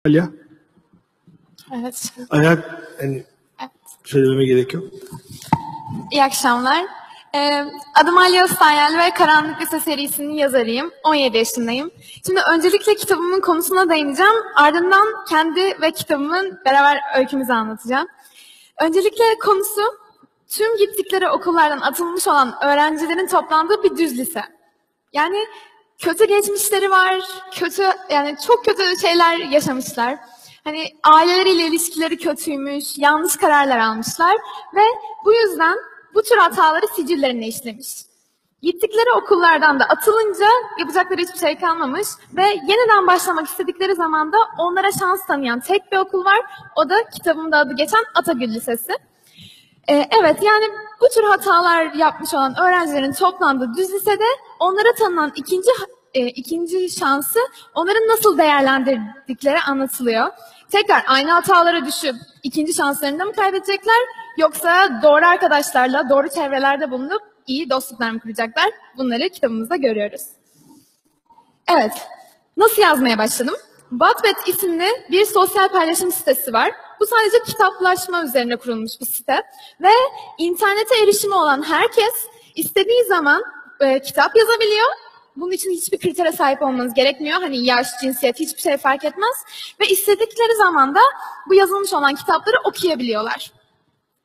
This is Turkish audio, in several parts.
Aliya? Evet. Aliya, yani Evet. söylememe gerek yok. İyi akşamlar. Adım Aliya Ustayel ve Karanlık Lise serisinin yazarıyım. 17 yaşındayım. Şimdi öncelikle kitabımın konusuna değineceğim. Ardından kendi ve kitabımın beraber öykümüzü anlatacağım. Öncelikle konusu tüm gittikleri okullardan atılmış olan öğrencilerin toplandığı bir düz lise. Yani kötü geçmişleri var, yani çok kötü şeyler yaşamışlar. Hani aileleriyle ilişkileri kötüymüş, yanlış kararlar almışlar ve bu yüzden bu tür hataları sicillerine işlemiş. Gittikleri okullardan da atılınca yapacakları hiçbir şey kalmamış ve yeniden başlamak istedikleri zaman da onlara şans tanıyan tek bir okul var. O da kitabımda adı geçen Atagül Lisesi. Evet, yani bu tür hatalar yapmış olan öğrencilerin toplandığı düz lisede onlara tanınan ikinci şansı onların nasıl değerlendirdikleri anlatılıyor. Tekrar aynı hatalara düşüp ikinci şanslarını da mı kaybedecekler yoksa doğru arkadaşlarla, doğru çevrelerde bulunup iyi dostluklar mı kuracaklar? Bunları kitabımızda görüyoruz. Evet, nasıl yazmaya başladım? Wattpad isimli bir sosyal paylaşım sitesi var. Bu sadece kitaplaşma üzerine kurulmuş bir site. Ve internete erişimi olan herkes istediği zaman kitap yazabiliyor. Bunun için hiçbir kritere sahip olmanız gerekmiyor. Hani yaş, cinsiyet hiçbir şey fark etmez. Ve istedikleri zaman da bu yazılmış olan kitapları okuyabiliyorlar.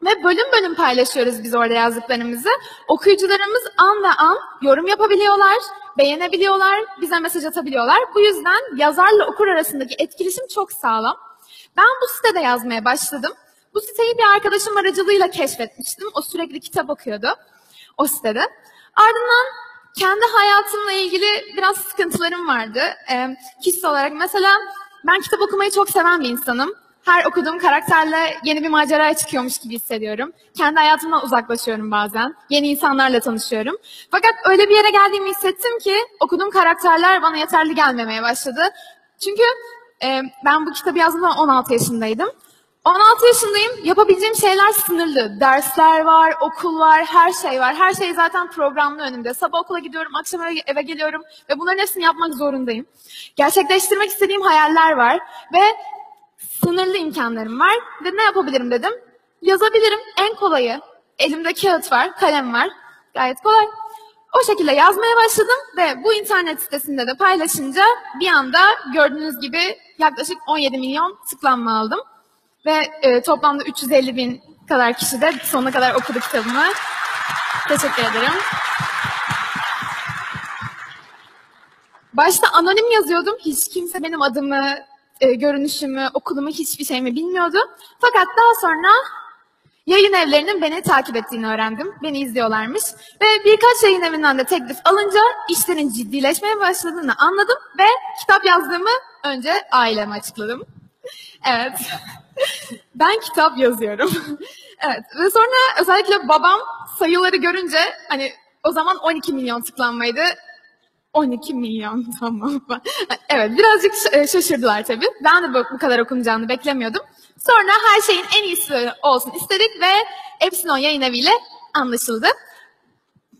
Ve bölüm bölüm paylaşıyoruz biz orada yazdıklarımızı. Okuyucularımız an ve an yorum yapabiliyorlar, beğenebiliyorlar, bize mesaj atabiliyorlar. Bu yüzden yazarla okur arasındaki etkileşim çok sağlam. Ben bu sitede yazmaya başladım. Bu siteyi bir arkadaşım aracılığıyla keşfetmiştim. O sürekli kitap okuyordu o sitede. Ardından kendi hayatımla ilgili biraz sıkıntılarım vardı. Kişisel olarak mesela ben kitap okumayı çok seven bir insanım. Her okuduğum karakterle yeni bir maceraya çıkıyormuş gibi hissediyorum. Kendi hayatımdan uzaklaşıyorum bazen. Yeni insanlarla tanışıyorum. Fakat öyle bir yere geldiğimi hissettim ki okuduğum karakterler bana yeterli gelmemeye başladı. Çünkü ben bu kitabı yazdığımda 16 yaşındaydım. 16 yaşındayım, yapabileceğim şeyler sınırlı. Dersler var, okul var, her şey var. Her şey zaten programlı önümde. Sabah okula gidiyorum, akşam eve geliyorum ve bunların hepsini yapmak zorundayım. Gerçekleştirmek istediğim hayaller var ve sınırlı imkanlarım var ve ne yapabilirim dedim. Yazabilirim, en kolayı. Elimde kağıt var, kalem var. Gayet kolay. O şekilde yazmaya başladım ve bu internet sitesinde de paylaşınca bir anda gördüğünüz gibi yaklaşık 17 milyon tıklanma aldım. Ve toplamda 350 bin kadar kişi de sonuna kadar okudu kitabımı. Teşekkür ederim. Başta anonim yazıyordum. Hiç kimse benim adımı, görünüşümü, okulumu, hiçbir şeyimi bilmiyordu. Fakat daha sonra yayın evlerinin beni takip ettiğini öğrendim. Beni izliyorlarmış. Ve birkaç yayın evinden de teklif alınca işlerin ciddileşmeye başladığını anladım. Ve kitap yazdığımı önce aileme açıkladım. Evet. Ben kitap yazıyorum. Evet. Ve sonra özellikle babam sayıları görünce hani o zaman 12 milyon tıklanmaydı. 12 milyon tamam. Evet, birazcık şaşırdılar tabii. Ben de bu kadar okunacağını beklemiyordum. Sonra her şeyin en iyisi olsun istedik ve Epsilon Yayın Evi'yle anlaşıldı.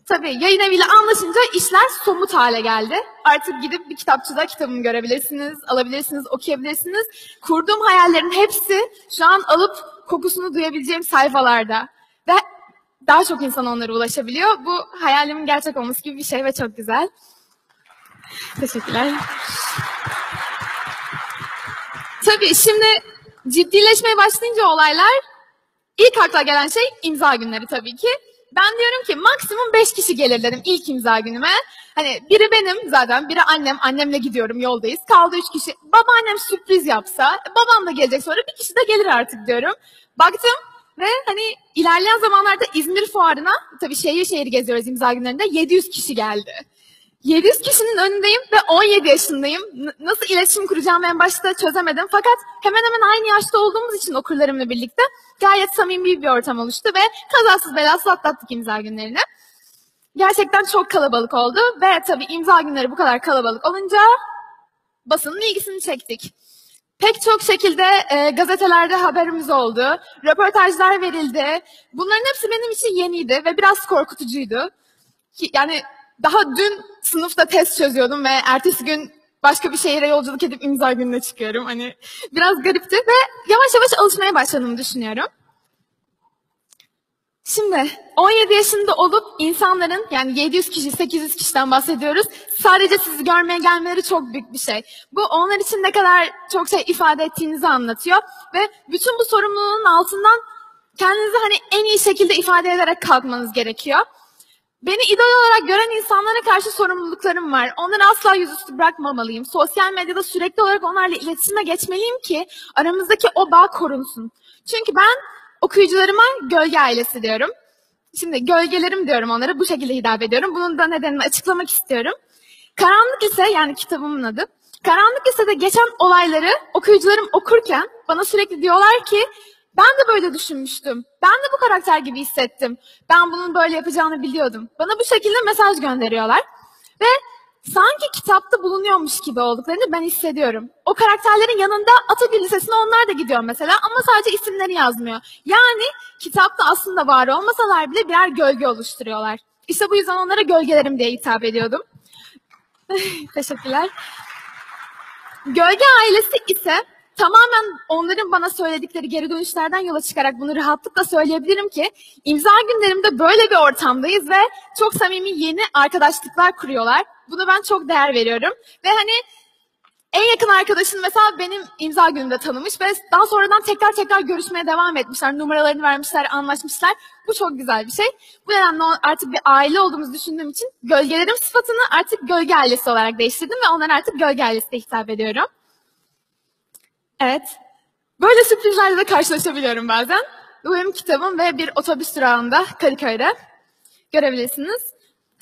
Tabii yayın eviyle anlaşınca işler somut hale geldi. Artık gidip bir kitapçıda kitabımı görebilirsiniz, alabilirsiniz, okuyabilirsiniz. Kurduğum hayallerin hepsi şu an alıp kokusunu duyabileceğim sayfalarda. Ve daha çok insan onlara ulaşabiliyor. Bu hayalimin gerçek olması gibi bir şey ve çok güzel. Teşekkürler. Tabii şimdi ciddileşmeye başlayınca olaylar, ilk akla gelen şey imza günleri tabii ki. Ben diyorum ki maksimum 5 kişi gelir dedim ilk imza günüme. Hani biri benim zaten, biri annem. Annemle gidiyorum, yoldayız. Kaldı 3 kişi. Babaannem sürpriz yapsa, babam da gelecek sonra, bir kişi de gelir artık diyorum. Baktım ve hani ilerleyen zamanlarda İzmir Fuarı'na, tabii şehir şehir geziyoruz imza günlerinde, 700 kişi geldi. 700 kişinin önündeyim ve 17 yaşındayım. Nasıl iletişim kuracağımı en başta çözemedim. Fakat hemen hemen aynı yaşta olduğumuz için okurlarımla birlikte gayet samimi bir ortam oluştu ve kazasız belasız atlattık imza günlerini. Gerçekten çok kalabalık oldu ve tabii imza günleri bu kadar kalabalık olunca basının ilgisini çektik. Pek çok şekilde gazetelerde haberimiz oldu, röportajlar verildi. Bunların hepsi benim için yeniydi ve biraz korkutucuydu. Yani daha dün sınıfta test çözüyordum ve ertesi gün başka bir şehire yolculuk edip imza gününe çıkıyorum. Hani biraz garipti ve yavaş yavaş alışmaya başladığımı düşünüyorum. Şimdi 17 yaşında olup insanların, yani 700 kişi, 800 kişiden bahsediyoruz. Sadece sizi görmeye gelmeleri çok büyük bir şey. Bu onlar için ne kadar çok şey ifade ettiğinizi anlatıyor. Ve bütün bu sorumluluğun altından kendinizi hani en iyi şekilde ifade ederek kalkmanız gerekiyor. Beni idol olarak gören insanlara karşı sorumluluklarım var. Onları asla yüzüstü bırakmamalıyım. Sosyal medyada sürekli olarak onlarla iletişime geçmeliyim ki aramızdaki o bağ korunsun. Çünkü ben okuyucularıma gölge ailesi diyorum. Şimdi gölgelerim diyorum onlara, bu şekilde hitap ediyorum. Bunun da nedenini açıklamak istiyorum. Karanlık Lise, yani kitabımın adı. Karanlık Lise'de geçen olayları okuyucularım okurken bana sürekli diyorlar ki ben de böyle düşünmüştüm. Ben de bu karakter gibi hissettim. Ben bunun böyle yapacağını biliyordum. Bana bu şekilde mesaj gönderiyorlar. Ve sanki kitapta bulunuyormuş gibi olduklarını ben hissediyorum. O karakterlerin yanında Atagül Lisesi'ne onlar da gidiyor mesela ama sadece isimleri yazmıyor. Yani kitapta aslında var olmasalar bile birer gölge oluşturuyorlar. İşte bu yüzden onlara gölgelerim diye hitap ediyordum. Teşekkürler. Gölge ailesi ise tamamen onların bana söyledikleri geri dönüşlerden yola çıkarak bunu rahatlıkla söyleyebilirim ki imza günlerimde böyle bir ortamdayız ve çok samimi yeni arkadaşlıklar kuruyorlar. Buna ben çok değer veriyorum. Ve hani en yakın arkadaşım mesela benim imza günümde tanımış ve daha sonradan tekrar görüşmeye devam etmişler. Numaralarını vermişler, anlaşmışlar. Bu çok güzel bir şey. Bu nedenle artık bir aile olduğumuzu düşündüğüm için gölgelerim sıfatını artık gölge ailesi olarak değiştirdim ve onlara artık gölge ailesi de hitap ediyorum. Evet. Böyle sürprizlerle de karşılaşabiliyorum bazen. Bu benim kitabım ve bir otobüs durağında Kadıköy'de görebilirsiniz.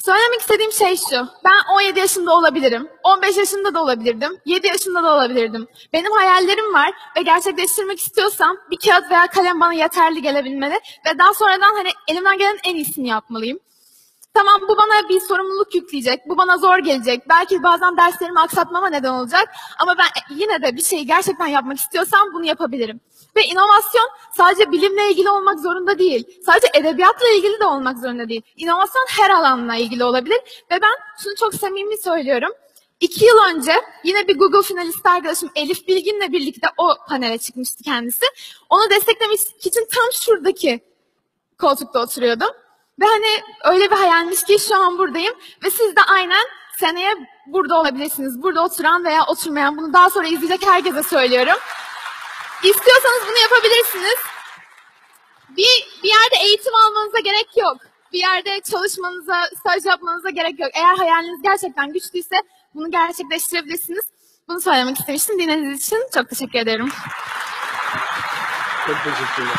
Söylemek istediğim şey şu. Ben 17 yaşında olabilirim. 15 yaşında da olabilirdim. 7 yaşında da olabilirdim. Benim hayallerim var ve gerçekleştirmek istiyorsam bir kağıt veya kalem bana yeterli gelebilmeli ve daha sonradan hani elimden gelen en iyisini yapmalıyım. Tamam, bu bana bir sorumluluk yükleyecek, bu bana zor gelecek, belki bazen derslerimi aksatmama neden olacak ama ben yine de bir şeyi gerçekten yapmak istiyorsam bunu yapabilirim. Ve inovasyon sadece bilimle ilgili olmak zorunda değil, sadece edebiyatla ilgili de olmak zorunda değil. İnovasyon her alanla ilgili olabilir ve ben şunu çok samimi söylüyorum. 2 yıl önce yine bir Google finalisti arkadaşım Elif Bilgin'le birlikte o panele çıkmıştı kendisi. Onu desteklemek için tam şuradaki koltukta oturuyordum. Ve hani öyle bir hayalmiş ki şu an buradayım ve siz de aynen seneye burada olabilirsiniz. Burada oturan veya oturmayan, bunu daha sonra izleyecek herkese söylüyorum. İstiyorsanız bunu yapabilirsiniz. Bir yerde eğitim almanıza gerek yok. Bir yerde çalışmanıza, staj yapmanıza gerek yok. Eğer hayaliniz gerçekten güçlüyse bunu gerçekleştirebilirsiniz. Bunu söylemek istemiştim. Dinlediğiniz için çok teşekkür ederim. Çok teşekkürler.